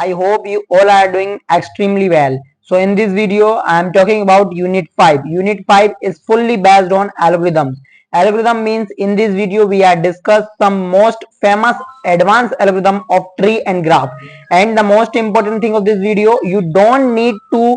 I hope you all are doing extremely well. So in this video, I am talking about Unit 5. Unit 5 is fully based on algorithms. Algorithm means in this video we are discuss some most famous advanced algorithm of tree and graph. And the most important thing of this video, you don't need to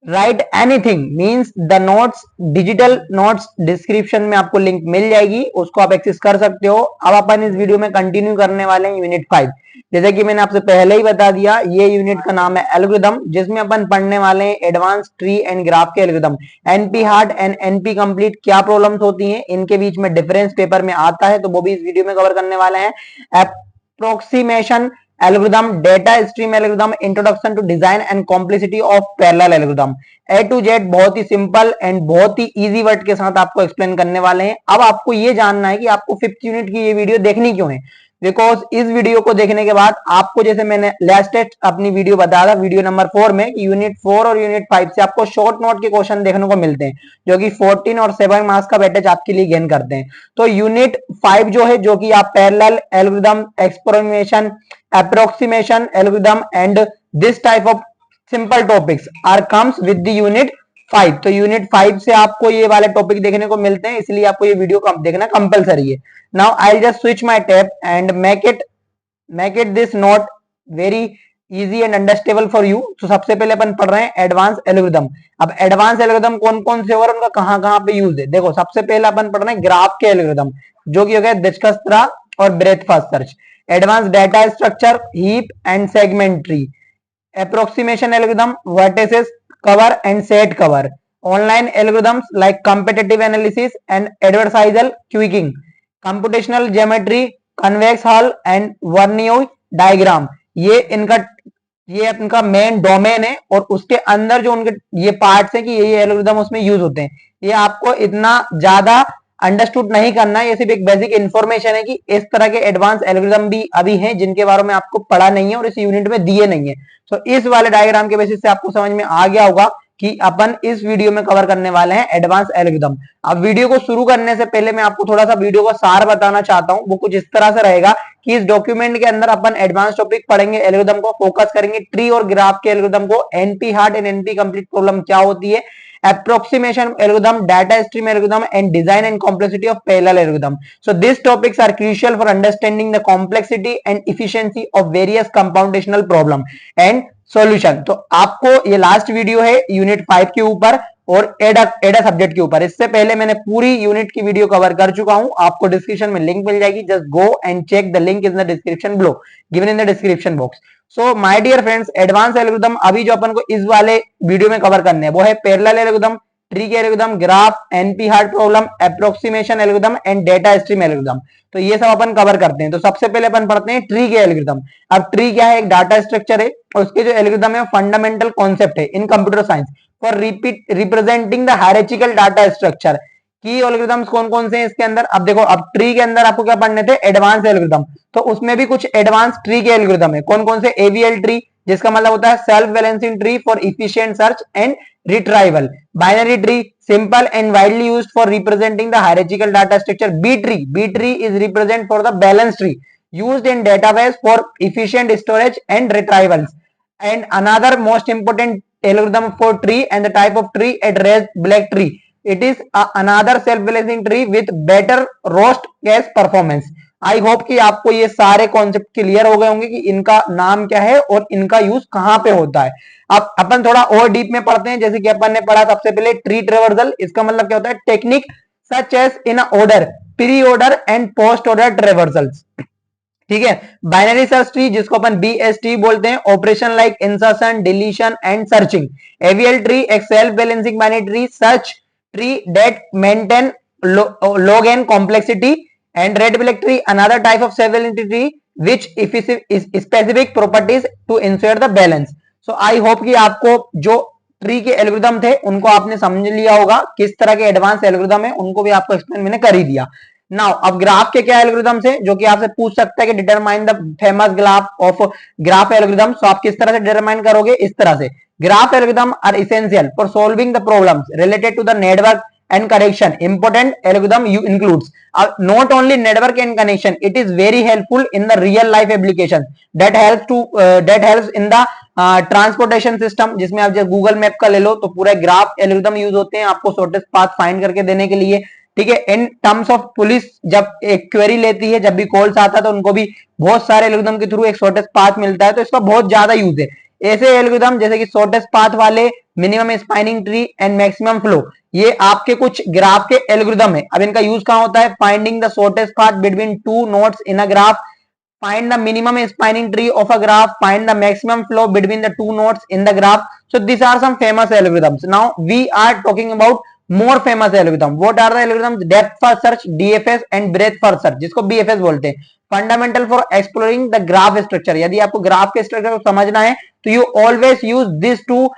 right anything means the notes digital notes description में आपको link मिल जाएगी, उसको आप access कर सकते हो। अब अपन इस वीडियो में कंटिन्यू करने वाले हैं यूनिट 5। जैसे कि मैंने आपसे पहले ही बता दिया, ये यूनिट का नाम है एल्गोरिथम, जिसमें अपन पढ़ने वाले हैं एडवांस ट्री एंड ग्राफ के algorithm. NP hard and NP complete क्या प्रॉब्लम्स होती हैं, इनके बीच में डिफरेंस पेपर में आता है, तो वो भी इस वीडियो में कवर करने वाले हैं। Approximation algorithm, data stream algorithm, introduction to design and complexity of parallel algorithm, A to Z बहुत ही सिंपल एंड बहुत ही इजी वर्ड के साथ आपको एक्सप्लेन करने वाले हैं। अब आपको ये जानना है कि आपको 5th यूनिट की ये वीडियो देखनी क्यों है, बिकॉज इस वीडियो को देखने के बाद आपको, जैसे मैंने लास्ट अपनी वीडियो बताया था वीडियो नंबर 4 में, कि यूनिट 4 और यूनिट 5 से आपको शॉर्ट नोट के क्वेश्चन देखने को मिलते हैं, जो कि 14 और 7 मार्क्स का वेटेज आपके लिए गेन करते हैं। तो यूनिट 5 जो है, जो कि आप parallel algorithm, experimentation, approximation algorithm and this type of simple topics are comes with the unit 5। तो यूनिट 5 से आपको ये वाले टॉपिक देखने को मिलते हैं, इसलिए आपको ये वीडियो देखना कंपलसरी है। Now I will just switch my tab and make it this note very easy and understandable for you. तो सबसे पहले अपन पढ़ रहे हैं एडवांस एल्गोरिथम। अब एडवांस एल्गोरिथम कौन कौन से और उनका कहां पे यूज है, देखो सबसे पहले अपन पढ़ रहे हैं ग्राफ के एल्गोरिथम, जो कि हो गया दिज्क्स्ट्रा और breath first search. Advance data structure, heap and segment tree, approximation algorithm, vertices, cover and set cover, online algorithms like competitive analysis and adversarial queuing, computational geometry, convex hull and Venn diagram। ये इनका main domain है, और उसके अंदर जो उनके ये parts हैं कि ये एल्गोरिथम उसमें यूज होते हैं। ये आपको इतना ज्यादा अंडरस्टूड नहीं करना है, ये सिर्फ एक बेसिक इंफॉर्मेशन है कि इस तरह के एडवांस एल्गोरिथम भी अभी हैं, जिनके बारे में आपको पढ़ा नहीं है और इस यूनिट में दिए नहीं है। तो इस वाले डायग्राम के बेसिस से आपको समझ में आ गया होगा कि अपन इस वीडियो में कवर करने वाले हैं एडवांस एल्गोरिथम। अब वीडियो को शुरू करने से पहले मैं आपको थोड़ा सा वीडियो का सार बताना चाहता हूं। वो कुछ इस तरह से रहेगा कि इस डॉक्यूमेंट के अंदर अपन एडवांस टॉपिक पढ़ेंगे, एल्गोरिथम को फोकस करेंगे, ट्री और ग्राफ के एल्गोरिथम को, NP hard and NP complete problem क्या होती है, approximation algorithm, data stream algorithm and design and complexity of parallel algorithm. So these topics are crucial for understanding the complexity and efficiency of various computational problem and solution। तो आपको ये last video है unit 5 के ऊपर और एडा subject के ऊपर। इससे पहले मैंने पूरी यूनिट की वीडियो कवर कर चुका हूं, आपको डिस्क्रिप्शन में लिंक मिल जाएगी, just go and check the link in the description below, given in the description box. So my dear friends, advance algorithm अभी जो अपन को इस वाले वीडियो में कवर करने हैं वो है पैरेलल एल्गोरिथम, ट्री के algorithm, graph, NP hard problem, approximation algorithm and data stream algorithm. तो ये सब अपन कवर करते हैं। तो सबसे पहले अपन पढ़ते हैं ट्री के एल्गोरिथम। अब ट्री क्या है, एक डाटा स्ट्रक्चर है, और उसके जो एल्गोरिथम है फंडामेंटल कॉन्सेप्ट है in computer science for representing the hierarchical data structure. की एल्गोरिथम्स कौन कौन से हैं इसके अंदर। अब देखो, अब ट्री के अंदर आपको क्या पढ़ने थे, एडवांस एल्गोरिथम, तो उसमें भी कुछ एडवांस ट्री के एल्गोरिथम है। कौन कौन से, एवीएल ट्री, जिसका मतलब होता है self balancing tree for efficient search and retrieval, binary tree, simple and widely used for representing the hierarchical data structure, B tree is represent for the balance tree used in database for efficient storage and retrievals, and another most important algorithm for tree and the type of tree address black tree, it is another self balancing tree with better roast cache performance। I hope कि आपको ये सारे concept clear हो गए होंगे कि इनका नाम क्या है और इनका यूज कहां पे होता है। अब अपन थोड़ा और डीप में पढ़ते हैं। जैसे कि अपन ने पढ़ा सबसे पहले ट्री ट्रेवर्सल, इसका मतलब क्या होता है, technique such as in order, pre order and post order traversals. ठीक है, बाइनरी सर्च ट्री, जिसको अपन बीएसटी बोलते हैं, operation like insertion, deletion and searching. AVL tree, एक self balancing binary tree search tree that maintain log n complexity, and red black tree, another type of self balancing tree which is specific properties to ensure the balance। so I hope कि आपको जो tree के algorithm थे उनको आपने समझ लिया होगा, किस तरह के एडवांस एल्गोरिथम है उनको भी आपको एक्सप्लेन मैंने कर ही दिया। नाउ अब ग्राफ के क्या एल्गोरिथम्स है, जो कि आपसे पूछ सकता है कि determine the famous graph of graph algorithm. So आप किस तरह से डिटरमाइन करोगे, इस तरह से, graph algorithm are essential for solving the problems related to the network and correction. Important algorithm you includes not only network and connection, it is very helpful in the real life application that helps in the transportation system, जिसमें आप जब Google map का ले लो तो पूरा graph algorithm use होते हैं आपको शॉर्टेस्ट पाथ फाइंड करके देने के लिए, ठीक है। इन टर्म्स ऑफ पुलिस जब एक क्वेरी लेती है, जब भी कॉल्स आता है तो उनको भी बहुत सारे एल्गोरिथम के थ्रू एक शॉर्टेस्ट पाथ मिलता है, तो इसका बहुत ज्यादा यूज है। ऐसे एल्गोरिथम जैसे कि शॉर्टेस्ट पाथ वाले, minimum spinning tree and maximum flow, ये आपके कुछ ग्राफ के एल्गोरिथम है। अब इनका यूज कहां होता है? Finding the shortest path between two nodes in a graph, find the minimum spanning tree of a graph, find the maximum flow between the two nodes in the graph. So these are some famous algorithms. Now we are talking about more famous algorithm. What are the algorithms? Depth first search, DFS and breadth first search, जिसको BFS बोलते हैं। Fundamental for exploring the graph structure, यदि आपको graph के structure को समझना है तो you always use this to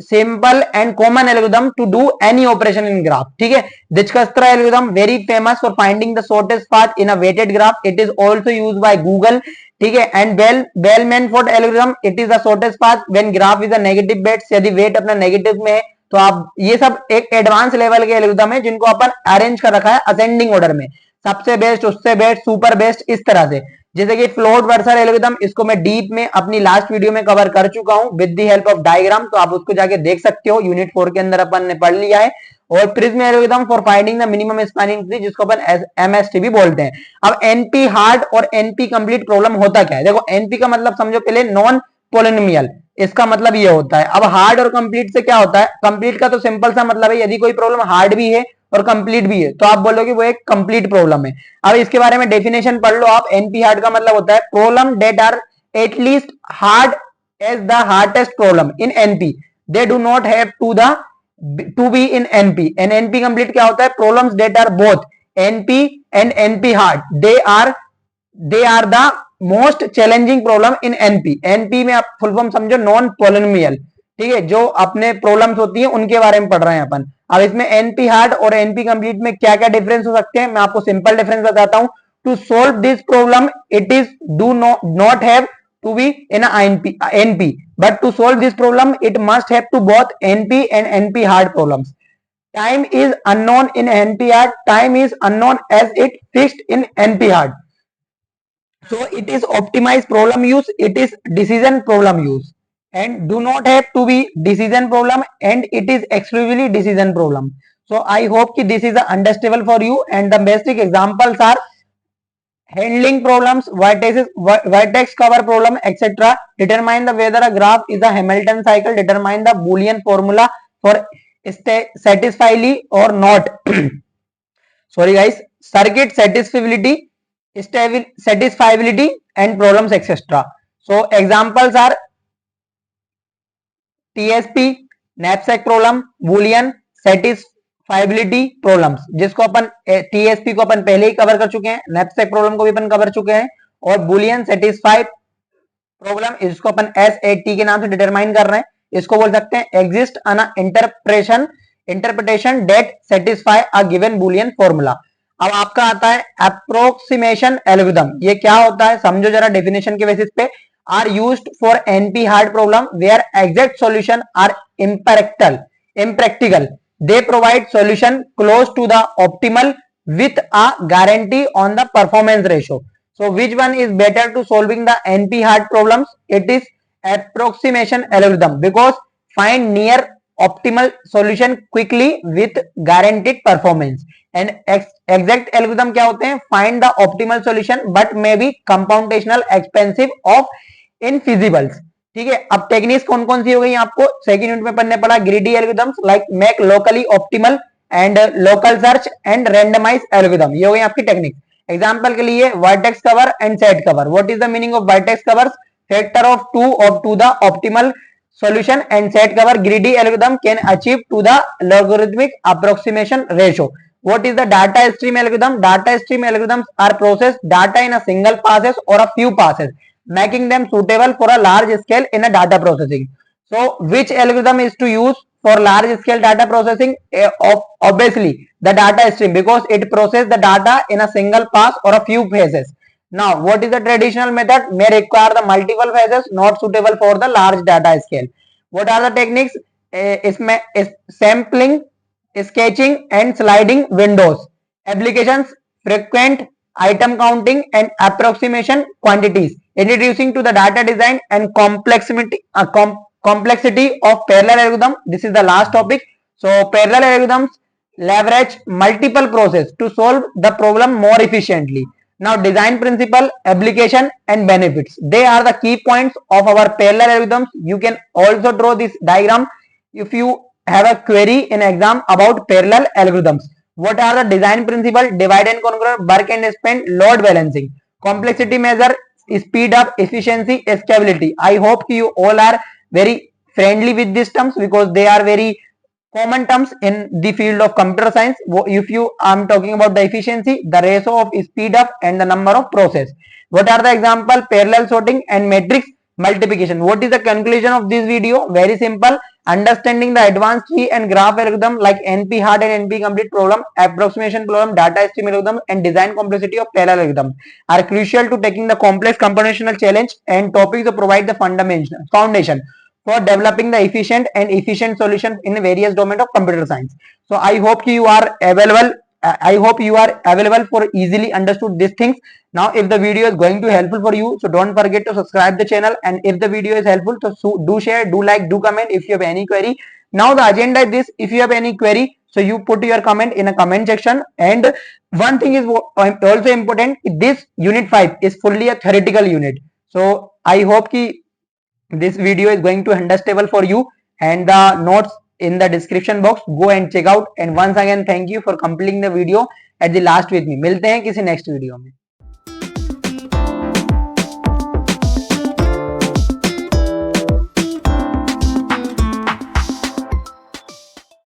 simple and common algorithm to do any operation in graph, ठीक है। Dijkastra algorithm very famous for finding the shortest path in a weighted graph. It is also used by Google, ठीक है। And Bell-Manford algorithm, it is the shortest path when graph is a negative weight, यदि weight अपना negative में है तो आप, ये सब एक एडवांस लेवल के एल्गोरिथम है जिनको अपन अरेंज कर रखा है असेंडिंग ऑर्डर में, सबसे बेस्ट, उससे बेस्ट, सुपर बेस्ट, इस तरह से। जैसे कि फ्लोट वर्सर एल्गोरिथम, इसको मैं डीप में अपनी लास्ट वीडियो में कवर कर चुका हूं with the help of diagram, तो आप उसको जाके देख सकते हो, यूनिट 4 के अंदर अपन ने पढ़ लिया है। और prism algorithm for finding the minimum spanning tree, जिसको अपन एमएसटी भी बोलते हैं। अब एनपी हार्ड और एनपी कंप्लीट प्रॉब्लम होता क्या है? देखो, एनपी का मतलब समझो पहले नॉन पोलिनोमियल, इसका मतलब ये होता है। अब हार्ड और कंप्लीट से क्या होता है? कंप्लीट का तो सिंपल सा मतलब है, यदि कोई प्रॉब्लम हार्ड भी है और कंप्लीट भी है तो आप बोलोगे वो एक कंप्लीट प्रॉब्लम है। अब इसके बारे में डेफिनेशन पढ़ लो आप। एनपी हार्ड का मतलब होता है problem that are at least hard as the hardest problem in NP, they do not have to be in NP. And NP complete क्या होता है? Problems that are both NP and NP hard, they are the most challenging problem in NP. NP में आप full form समझो non polynomial, ठीक है, जो अपने प्रॉब्लम्स होती है उनके बारे में पढ़ रहे हैं अपन। अब इसमें एनपी हार्ड और एनपी कंप्लीट में क्या क्या डिफरेंस हो सकते हैं, मैं आपको सिंपल डिफरेंस बताता हूं। To solve this problem it is do not have to be in NP, but to solve this problem it must have to both NP and NP hard problems. Time is unknown in NP hard, time is unknown as it fixed in NP hard. So it is optimized problem use, it is decision problem use, and do not have to be decision problem, and it is exclusively decision problem. So I hope ki this is understandable for you, and the basic examples are handling problems, vertex cover problem, etc. Determine the whether a graph is a Hamilton cycle, determine the Boolean formula for satisfyly or not. Sorry guys, circuit satisfiability and problems, etc. So examples are TSP, knapsack problem, Boolean, satisfiability problems, जिसको अपन TSP को अपन पहले ही cover कर चुके हैं, knapsack problem को भी अपन cover चुके हैं, और Boolean satisfy प्रॉब्लम इसको अपन SAT के नाम से डिटरमाइन कर रहे हैं। इसको बोल सकते हैं exist an interpretation that satisfy a given Boolean formula. अब आपका आता है अप्रोक्सीमेशन एल्गोरिथम। ये क्या होता है समझो जरा डेफिनेशन के बेसिस पे। Are used for NP hard problem where exact solution are impractical, they provide solution close to the optimal with a guarantee on the performance ratio. So which one is better to solving the NP hard problems? It is approximation algorithm because find near optimal solution quickly with guaranteed performance. And exact algorithm क्या होते हैं? Find the optimal solution but may be computational expensive of infeasibles. ठीक है, अब techniques कौन कौन सी हो गई आपको सेकंड यूनिट में पढ़ने पड़ा। Greedy algorithms like make locally optimal and local search and randomise algorithm, ये हो गई आपकी टेक्निक। एग्जांपल के लिए vertex cover and set cover. What is the meaning of vertex covers? Factor of 2 to the optimal solution, and set cover greedy algorithm can achieve to the logarithmic approximation ratio. What is the data stream algorithm? Data stream algorithms are process data in a single passes or a few passes, making them suitable for a large scale in a data processing. So which algorithm is to use for large scale data processing? Obviously the data stream, because it processes the data in a single pass or a few phases. Now what is the traditional method? May require the multiple phases, not suitable for the large data scale. What are the techniques? इसमें sampling sketching and sliding windows, applications, frequent item counting and approximation quantities, introducing to the data design and complexity of parallel algorithm. This is the last topic. So parallel algorithms leverage multiple processes to solve the problem more efficiently. Now design principle, application and benefits, they are the key points of our parallel algorithms. You can also draw this diagram if you have a query in exam about parallel algorithms. What are the design principle? Divide and conquer, work and spend, load balancing, complexity measure, speed up, efficiency, scalability. I hope you all are very friendly with these terms because they are very common terms in the field of computer science. If you I'm talking about the efficiency, the ratio of speed up and the number of process. What are the example? Parallel sorting and matrix multiplication. What is the conclusion of this video? Very simple. Understanding the advanced tree and graph algorithm like NP hard and NP complete problem, approximation problem, data estimate algorithm and design complexity of parallel algorithm are crucial to taking the complex computational challenge and topics to provide the foundation for developing the efficient solution in various domains of computer science. So I hope you are available. I hope you are available for easily understood these things. Now if the video is going to helpful for you, so don't forget to subscribe the channel, and if the video is helpful, so do share, do like, do comment if you have any query. Now the agenda is this: if you have any query, so you put your comment in a comment section. And one thing is also important, this unit 5 is fully a theoretical unit. So I hope this video is going to understandable for you, and the notes in the description box, go and check out. And once again thank you for completing the video at the last with me. मिलते हैं किसी next video में.